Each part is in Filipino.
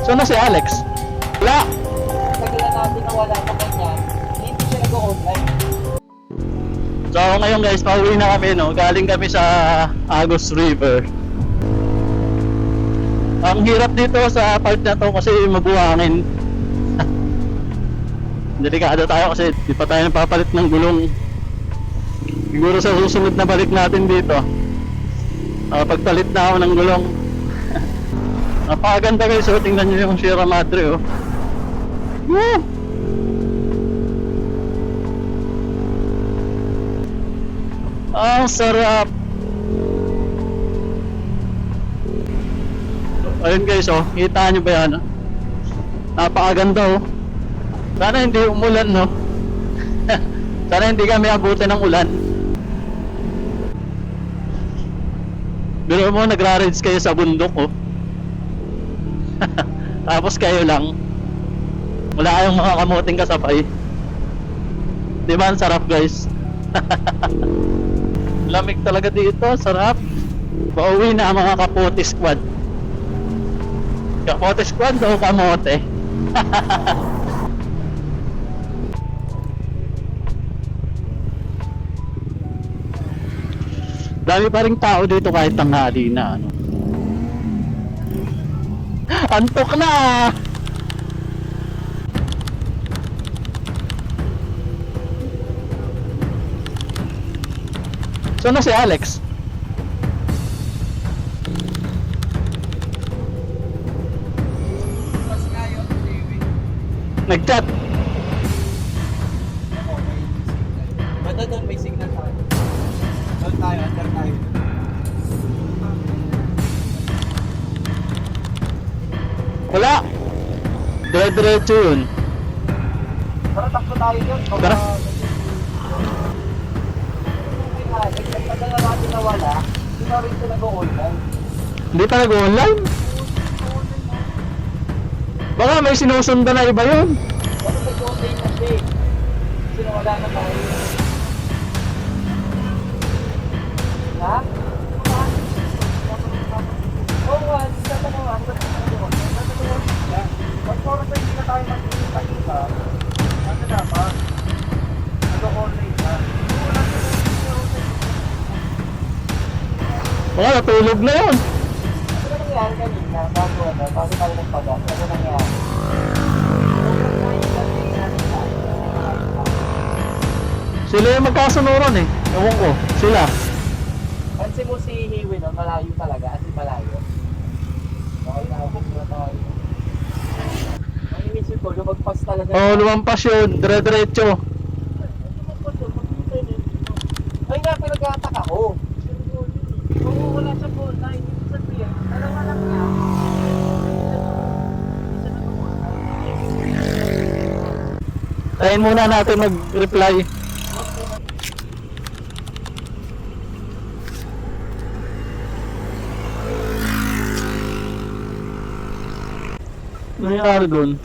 So na si Alex? Wala. Tagilan natin na wala pa kanya, hindi siya nag-online. So ngayon guys, pauwi na kami, no? Galing kami sa Agus River. Ang hirap dito sa part na to kasi mabuhangin. Delikado tayo kasi di pa tayo napapalit ng gulong. Siguro sa susunod na balik natin dito, pagpalit na ako ng gulong. Napakaganda guys, so tingnan nyo yung Sierra Madre, oh. Woo! Ang sarap. Ayun guys, oh, kita nyo ba yan? Napakaganda, oh. Sana hindi umulan, no? Sana hindi kami abutin ng ulan. Pero mo, nagra-rides kayo sa bundok, oh. Tapos kayo lang. Wala kayong mga kamuting kasabay. Di ba ang sarap guys? Lamig talaga dito, sarap. Pauwi na ang mga kapote squad. Kapote squad o kamote? Dami pa ring tao dito kahit tanghali na, ano. Antok na. So na si Alex? Mas kayo, David. Nag-chat. Basta doon may signal sa akin. Doon tayo, under tayo. Wala. Dire-diretso yun. Tara, takbo tayo doon. Tara. Nagtagal natin na wala, hindi na rin sila go-online. Hindi pa nag-online? Baka may sinusundan na iba yun. Ano nag-online na siya eh? Kasi nawala na tayo. Ha? Oo nga, hindi ka naman. Pag oras na hindi na tayo magkita-kita, ano dapat? Nag-online na. Baka natulog na yun. Ano nangyari kanina? Bago tayo nagpagas. Ano nangyari? Sila yung magkasunuran eh. Ewan ko, sila. Pansin mo si Hiwi no? Malayo talaga. As in malayo. Okay na, huwag na tayo. Ang inisip ko, lumagpas talaga. Oo, lumampas yun. Dire-diretso. Ay nga, pinag-atak ako. Oo, wala siya po. Ibig sabihin, dalawa lang niya. Tayin muna natin mag-reply. Ano nangyari dun?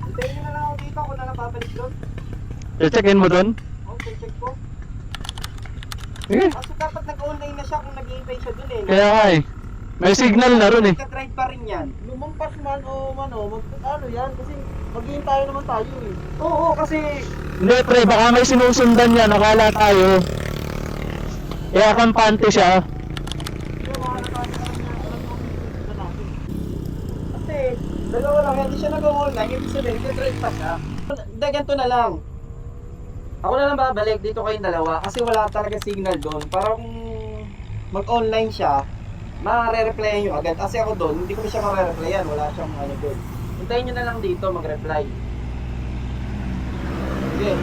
Hintayin nyo na lang ako dito. Ako na lang babalik doon. I-check-in mo dun? Okay, check ko. Sige. Kasi dapat nag-online na siya kung nag-iintay siya dun eh. Kaya nga eh. May signal na ron eh. Nagka-drive pa rin yan. Lumampas man o ano yan. Kasi mag-iintay naman tayo eh. Oo, kasi Hindi pre, baka may sinusundan yan. Nakala tayo. Kaya kampante siya. Kasi dalawa lang, hindi siya nag-online, hindi siya nag-drive pa siya. Hindi, ganito na lang. Ako na lang babalik dito kayong dalawa kasi wala talaga signal doon. Para kung mag-online siya, ma-re-replyan nyo agad. Kasi ako doon, hindi ko na siya ma-re-replyan. Wala siyang ano doon. Hintayin nyo na lang dito mag-reply. Sige.